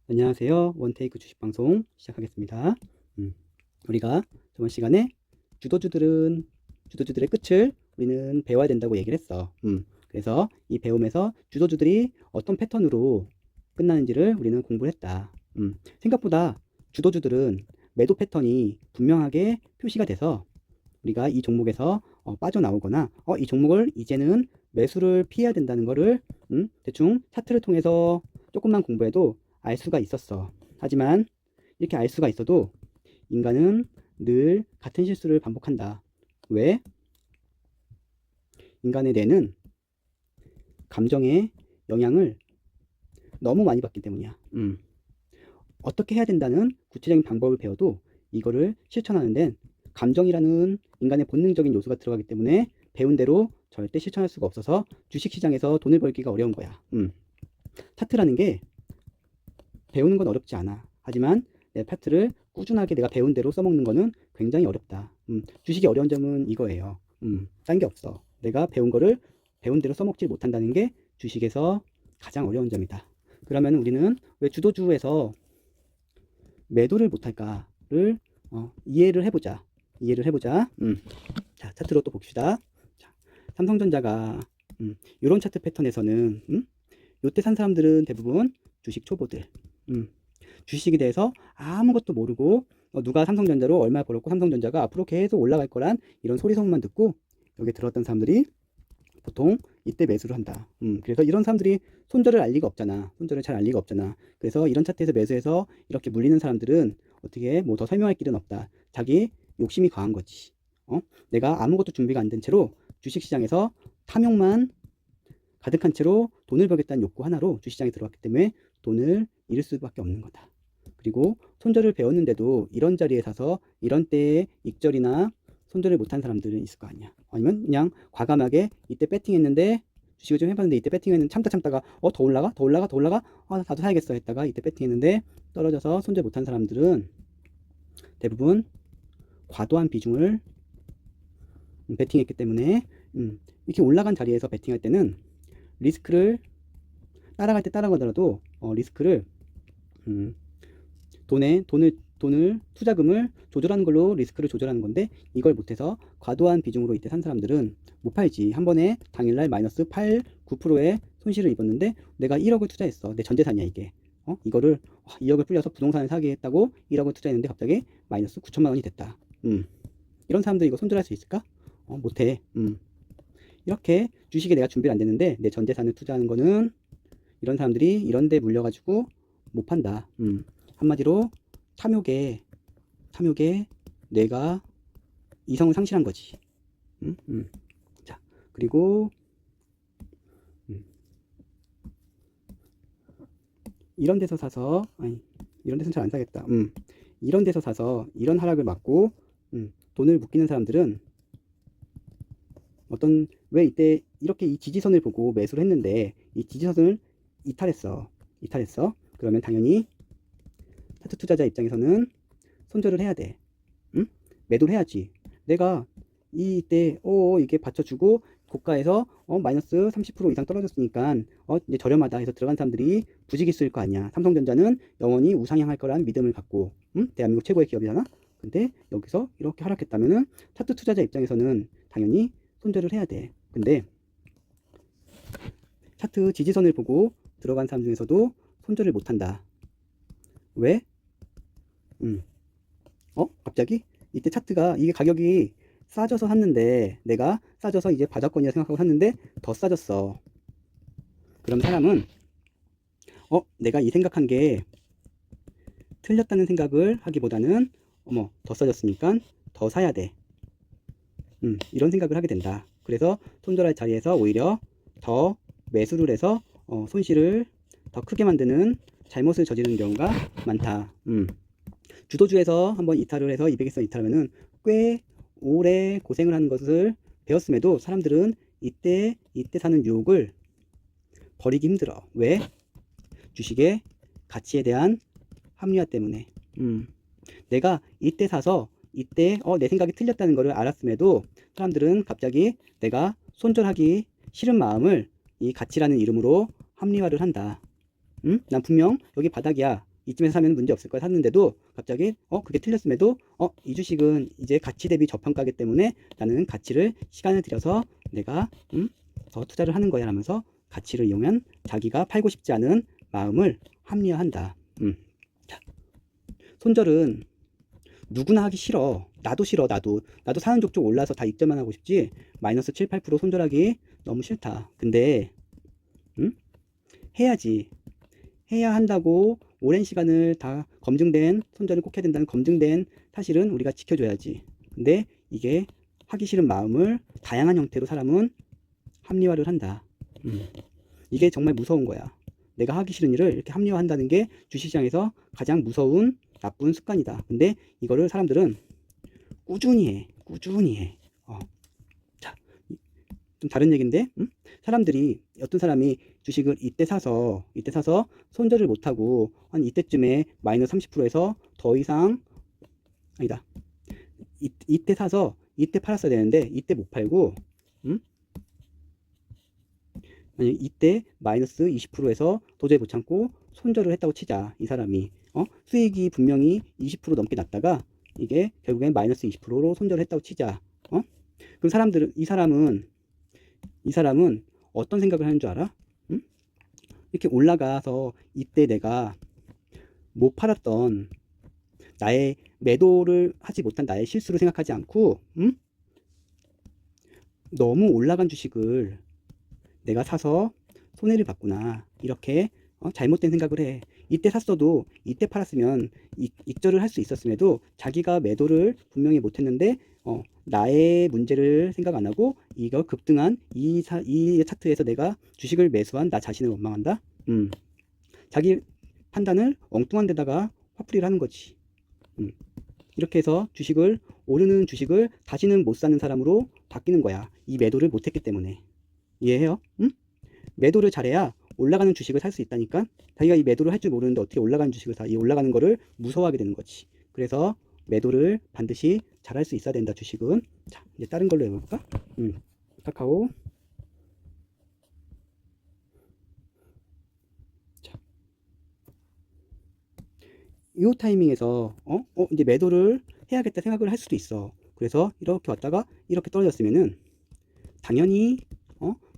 안녕하세요. 원테이크 주식방송 시작하겠습니다. 음, 우리가 저번 시간에 주도주들의 끝을 우리는 배워야 된다고 얘기를 했어. 그래서 이 배움에서 주도주들이 어떤 패턴으로 끝나는지를 우리는 공부를 했다. 생각보다 주도주들은 매도 패턴이 분명하게 표시가 돼서 우리가 이 종목에서 빠져나오거나 이 종목을 이제는 매수를 피해야 된다는 거를 대충 차트를 통해서 조금만 공부해도 알 수가 있었어. 하지만 이렇게 알 수가 있어도 인간은 늘 같은 실수를 반복한다. 왜? 인간의 뇌는 감정의 영향을 너무 많이 받기 때문이야. 어떻게 해야 된다는 구체적인 방법을 배워도 이거를 실천하는 데는 감정이라는 인간의 본능적인 요소가 들어가기 때문에 배운 대로 절대 실천할 수가 없어서 주식시장에서 돈을 벌기가 어려운 거야. 차트라는 게 배우는 건 어렵지 않아. 하지만 내 파트를 꾸준하게 내가 배운 대로 써먹는 거는 굉장히 어렵다. 주식이 어려운 점은 이거예요. 딴 게 없어. 내가 배운 거를 배운 대로 써먹지 못한다는 게 주식에서 가장 어려운 점이다. 그러면 우리는 왜 주도주에서 매도를 못할까를 이해를 해보자. 자, 차트로 또 봅시다. 자, 삼성전자가 이런 차트 패턴에서는 요때 산 사람들은 대부분 주식 초보들. 주식에 대해서 아무것도 모르고 누가 삼성전자로 얼마 벌었고 삼성전자가 앞으로 계속 올라갈 거란 이런 소리 소문만 듣고 여기 들어왔던 사람들이 보통 이때 매수를 한다. 그래서 이런 사람들이 손절을 알 리가 없잖아. 손절을 잘 알 리가 없잖아. 그래서 이런 차트에서 매수해서 이렇게 물리는 사람들은 어떻게 뭐 더 설명할 길은 없다. 자기 욕심이 강한 거지. 내가 아무것도 준비가 안 된 채로 주식시장에서 탐욕만 가득한 채로 돈을 벌겠다는 욕구 하나로 주식시장에 들어왔기 때문에 돈을 잃을 수밖에 없는 거다. 그리고 손절을 배웠는데도 이런 자리에 사서 이런 때에 익절이나 손절을 못한 사람들은 있을 거 아니야. 아니면 그냥 과감하게 이때 배팅했는데 주식을 좀 해봤는데 이때 배팅했는데 참다가 더 올라가 나도 사야겠어 했다가 이때 배팅했는데 떨어져서 손절 못한 사람들은 대부분 과도한 비중을 배팅했기 때문에 이렇게 올라간 자리에서 배팅할 때는 리스크를 따라갈 때 따라가더라도 리스크를 돈을 투자금을 조절하는 걸로 리스크를 조절하는 건데 이걸 못해서 과도한 비중으로 이때 산 사람들은 못 팔지. 한 번에 당일날 마이너스 8, 9%의 손실을 입었는데 내가 1억을 투자했어. 내 전재산이야 이게. 이거를 2억을 불려서 부동산을 사게 했다고 1억을 투자했는데 갑자기 마이너스 9천만 원이 됐다. 이런 사람들 이거 손절할 수 있을까? 못해. 이렇게 주식에 내가 준비를 안 됐는데 내 전재산을 투자하는 거는 이런 사람들이 이런 데 물려가지고 못 판다. 한마디로 탐욕에 뇌가 이성을 상실한 거지. 자, 그리고 이런 데서 사서 이런 데서는 잘 안 사겠다. 이런 데서 사서 이런 하락을 맞고 돈을 묶이는 사람들은 왜 이때 이렇게 이 지지선을 보고 매수를 했는데 이 지지선을 이탈했어. 그러면 당연히 차트 투자자 입장에서는 손절을 해야 돼. 매도를 해야지. 내가 이때 이게 받쳐주고 고가에서 마이너스 30% 이상 떨어졌으니까 이제 저렴하다 해서 들어간 사람들이 부지기 쓸 거 아니야. 삼성전자는 영원히 우상향할 거란 믿음을 갖고 대한민국 최고의 기업이잖아. 근데 여기서 이렇게 하락했다면은 차트 투자자 입장에서는 당연히 손절을 해야 돼. 근데 차트 지지선을 보고 들어간 사람 중에서도 손절을 못한다. 왜? 갑자기 이때 차트가 이게 가격이 싸져서 샀는데 내가 싸져서 이제 바닥권이라 생각하고 샀는데 더 싸졌어. 그럼 사람은 내가 이 생각한 게 틀렸다는 생각을 하기보다는 더 싸졌으니까 더 사야 돼. 이런 생각을 하게 된다. 그래서 손절할 자리에서 오히려 더 매수를 해서 손실을 더 크게 만드는 잘못을 저지르는 경우가 많다. 주도주에서 한번 이탈을 해서 200에서 이탈하면은 꽤 오래 고생을 하는 것을 배웠음에도 사람들은 이때 사는 유혹을 버리기 힘들어. 왜? 주식의 가치에 대한 합리화 때문에. 내가 이때 사서 이때 내 생각이 틀렸다는 것을 알았음에도 사람들은 갑자기 내가 손절하기 싫은 마음을 이 가치라는 이름으로 합리화를 한다. 난 분명 여기 바닥이야. 이쯤에서 사면 문제 없을 거야 샀는데도 갑자기 그게 틀렸음에도 이 주식은 이제 가치 대비 저평가기 때문에 나는 가치를 시간을 들여서 내가 더 투자를 하는 거야 라면서 가치를 이용한 자기가 팔고 싶지 않은 마음을 합리화한다. 자, 손절은 누구나 하기 싫어. 나도 싫어. 나도 사는 족족 올라서 다 익절만 하고 싶지. 마이너스 7, 8% 손절하기 너무 싫다. 근데 해야지. 해야 한다고 오랜 시간을 다 검증된 손절을 꼭 해야 된다는 검증된 사실은 우리가 지켜줘야지. 근데 이게 하기 싫은 마음을 다양한 형태로 사람은 합리화를 한다. 이게 정말 무서운 거야. 내가 하기 싫은 일을 이렇게 합리화한다는 게 주식시장에서 가장 무서운 나쁜 습관이다. 근데 이거를 사람들은 꾸준히 해. 자, 좀 다른 얘기인데, 사람들이 어떤 사람이 주식을 이때 사서 손절을 못하고 한 이때쯤에 마이너스 30%에서 더 이상 아니다. 이때 사서 이때 팔았어야 되는데 이때 못 팔고 아니 이때 마이너스 20%에서 도저히 못 참고 손절을 했다고 치자. 이 사람이 수익이 분명히 20% 넘게 났다가 이게 결국엔 마이너스 20%로 손절을 했다고 치자. 그럼 이 사람은 어떤 생각을 하는 줄 알아? 이렇게 올라가서 이때 내가 못 팔았던 나의 매도를 하지 못한 나의 실수를 생각하지 않고 너무 올라간 주식을 내가 사서 손해를 봤구나 이렇게 잘못된 생각을 해. 이때 샀어도 이때 팔았으면 익절을 할 수 있었음에도 자기가 매도를 분명히 못했는데 나의 문제를 생각 안 하고 이거 급등한 이 차트에서 내가 주식을 매수한 나 자신을 원망한다. 자기 판단을 엉뚱한 데다가 화풀이를 하는 거지. 이렇게 해서 오르는 주식을 다시는 못 사는 사람으로 바뀌는 거야. 이 매도를 못했기 때문에. 이해해요? 매도를 잘해야 올라가는 주식을 살 수 있다니까. 자기가 이 매도를 할 줄 모르는데 어떻게 올라가는 주식을 사? 이 올라가는 거를 무서워하게 되는 거지. 그래서 매도를 반드시 잘할 수 있어야 된다. 주식은. 자, 이제 다른 걸로 해볼까? 카카오. 자, 이 타이밍에서 이제 매도를 해야겠다 생각을 할 수도 있어. 그래서 이렇게 왔다가 이렇게 떨어졌으면은 당연히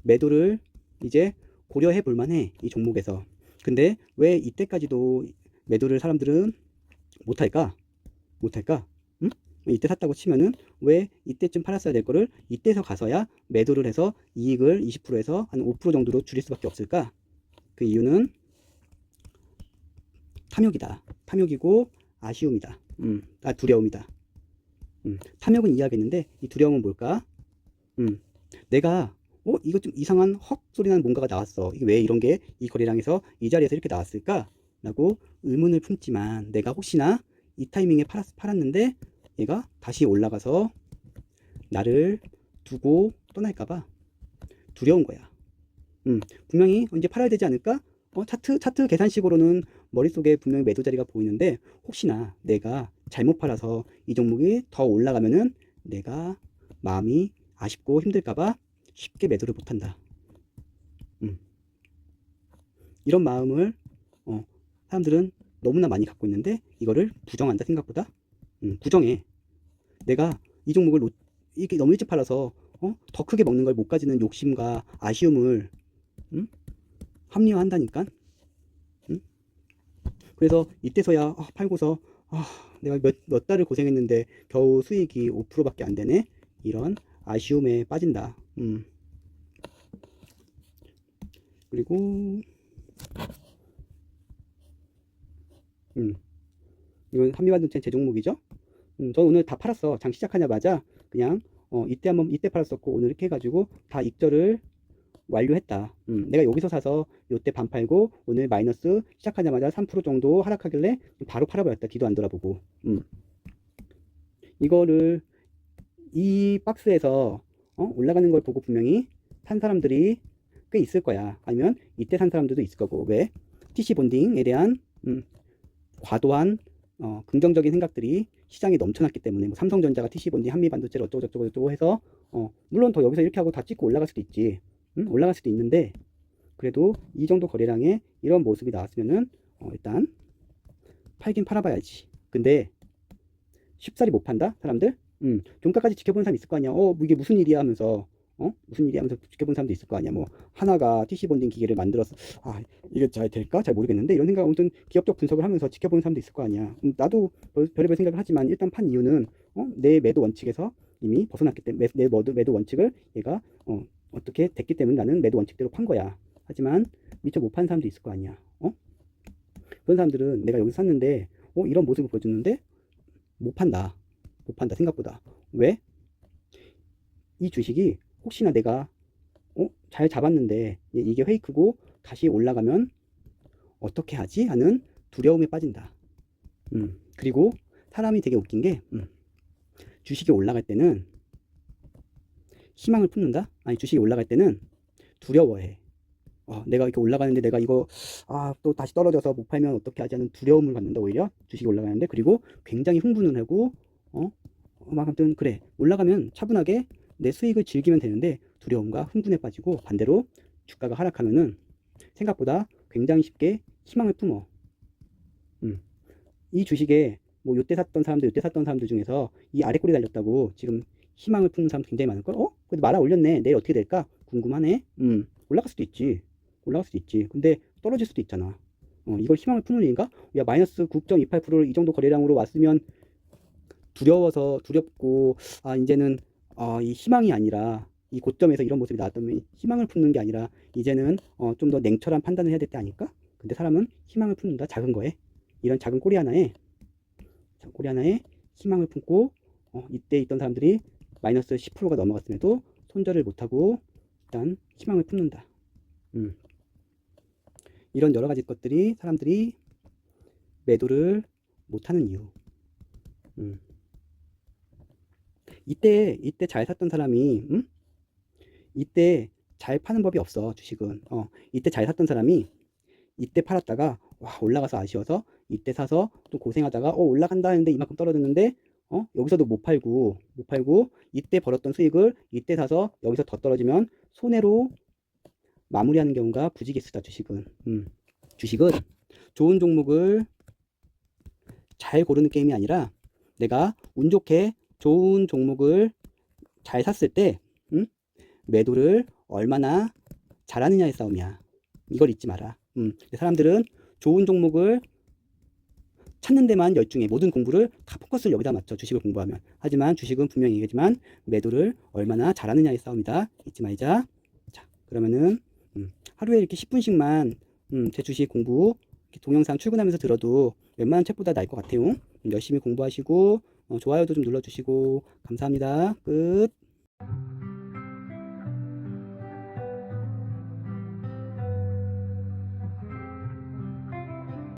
매도를 이제 고려해 볼 만해. 이 종목에서. 근데 왜 이때까지도 매도를 사람들은 못할까? 이때 샀다고 치면은 왜 이때쯤 팔았어야 될 거를 이때서 가서야 매도를 해서 이익을 20%에서 한 5% 정도로 줄일 수밖에 없을까? 그 이유는 탐욕이고 아쉬움이다. 두려움이다. 탐욕은 이해하겠는데 이 두려움은 뭘까? 내가 이거 좀 이상한 헉 소리 나는 뭔가가 나왔어. 이게 왜 이런 게 이 거래량에서 이 자리에서 이렇게 나왔을까? 라고 의문을 품지만 내가 혹시나 이 타이밍에 팔았는데 얘가 다시 올라가서 나를 두고 떠날까봐 두려운 거야. 분명히 이제 팔아야 되지 않을까? 차트 계산식으로는 머릿속에 분명히 매도 자리가 보이는데 혹시나 내가 잘못 팔아서 이 종목이 더 올라가면은 내가 마음이 아쉽고 힘들까봐 쉽게 매도를 못한다. 이런 마음을 사람들은 너무나 많이 갖고 있는데 이거를 부정한다 생각보다. 부정해. 내가 이 종목을 이렇게 너무 일찍 팔아서 더 크게 먹는 걸 못 가지는 욕심과 아쉬움을 합리화한다니까. 그래서 이때서야 팔고서 내가 몇 달을 고생했는데 겨우 수익이 5%밖에 안 되네. 이런 아쉬움에 빠진다. 그리고 이건 한미반도체 제 종목이죠. 저 오늘 다 팔았어. 장 시작하자마자 그냥 이때 팔았었고 오늘 이렇게 해가지고 다 익절을 완료했다. 내가 여기서 사서 요때 반 팔고 오늘 마이너스 시작하자마자 3% 정도 하락하길래 바로 팔아버렸다. 뒤도 안 돌아보고. 이거를 이 박스에서 올라가는 걸 보고 분명히 산 사람들이 꽤 있을 거야. 아니면 이때 산 사람들도 있을 거고. 왜? TC 본딩에 대한 과도한 긍정적인 생각들이 시장에 넘쳐났기 때문에 뭐 삼성전자가 TC 본딩 한미반도체를 어쩌고저쩌고 해서 물론 더 여기서 이렇게 하고 다 찍고 올라갈 수도 있지. 올라갈 수도 있는데 그래도 이 정도 거래량에 이런 모습이 나왔으면은 일단 팔긴 팔아봐야지. 근데 쉽사리 못 판다 사람들. 종가까지 지켜본 사람 있을 거 아니야. 뭐 이게 무슨 일이야 하면서, 무슨 일이야 하면서 지켜본 사람도 있을 거 아니야. 뭐 하나가 TC 본딩 기계를 만들어서, 아 이게 잘 될까 잘 모르겠는데, 이런 생각, 아무튼 기업적 분석을 하면서 지켜보는 사람도 있을 거 아니야. 나도 별의별 생각을 하지만 일단 판 이유는 내 매도 원칙에서 이미 벗어났기 때문에, 내 매도 원칙을 얘가 어떻게 됐기 때문에 나는 매도 원칙대로 판 거야. 하지만 미처 못 판 사람도 있을 거 아니야. 그런 사람들은 내가 여기서 샀는데 이런 모습을 보여줬는데 못 판다. 못 판다 생각보다. 왜? 이 주식이 혹시나 내가 잘 잡았는데 이게 페이크고 다시 올라가면 어떻게 하지? 하는 두려움에 빠진다. 그리고 사람이 되게 웃긴 게 주식이 올라갈 때는 희망을 품는다? 아니, 주식이 올라갈 때는 두려워해. 내가 이렇게 올라가는데 내가 이거 또 다시 떨어져서 못 팔면 어떻게 하지 하는 두려움을 갖는다. 오히려 주식이 올라가는데. 그리고 굉장히 흥분을 하고 막 아무튼 그래, 올라가면 차분하게 내 수익을 즐기면 되는데 두려움과 흥분에 빠지고, 반대로 주가가 하락하면은 생각보다 굉장히 쉽게 희망을 품어. 이 주식에 뭐 요때 샀던 사람들 중에서 이 아래 꼬리 달렸다고 지금 희망을 품는 사람 굉장히 많을걸. 그래도 말아 올렸네, 내일 어떻게 될까 궁금하네. 올라갈 수도 있지. 근데 떨어질 수도 있잖아. 이걸 희망을 품는 일인가? 야, 마이너스 9.28%를 이 정도 거래량으로 왔으면 두렵고, 이제는 이 희망이 아니라, 이 고점에서 이런 모습이 나왔다면 희망을 품는 게 아니라 이제는 좀 더 냉철한 판단을 해야 될 때 아닐까? 근데 사람은 희망을 품는다, 작은 거에. 이런 작은 꼬리 하나에 희망을 품고, 이때 있던 사람들이 마이너스 10%가 넘어갔음에도 손절을 못하고 일단 희망을 품는다. 이런 여러 가지 것들이 사람들이 매도를 못하는 이유. 이때 잘 샀던 사람이 이때 잘 파는 법이 없어. 주식은 이때 잘 샀던 사람이 이때 팔았다가 올라가서 아쉬워서 이때 사서 또 고생하다가 올라간다 했는데 이만큼 떨어졌는데 여기서도 못 팔고 이때 벌었던 수익을 이때 사서 여기서 더 떨어지면 손해로 마무리하는 경우가 부지기수다. 주식은 좋은 종목을 잘 고르는 게임이 아니라, 내가 운 좋게 좋은 종목을 잘 샀을 때 매도를 얼마나 잘하느냐의 싸움이야. 이걸 잊지 마라. 사람들은 좋은 종목을 찾는 데만 열중해. 모든 공부를 다 포커스를 여기다 맞춰, 주식을 공부하면. 하지만 주식은 분명히 얘기하지만 매도를 얼마나 잘하느냐의 싸움이다. 잊지 말자. 자, 그러면은 하루에 이렇게 10분씩만 제 주식 공부 동영상 출근하면서 들어도 웬만한 책보다 나을 것 같아요. 열심히 공부하시고 좋아요도 좀 눌러주시고 감사합니다. 끝.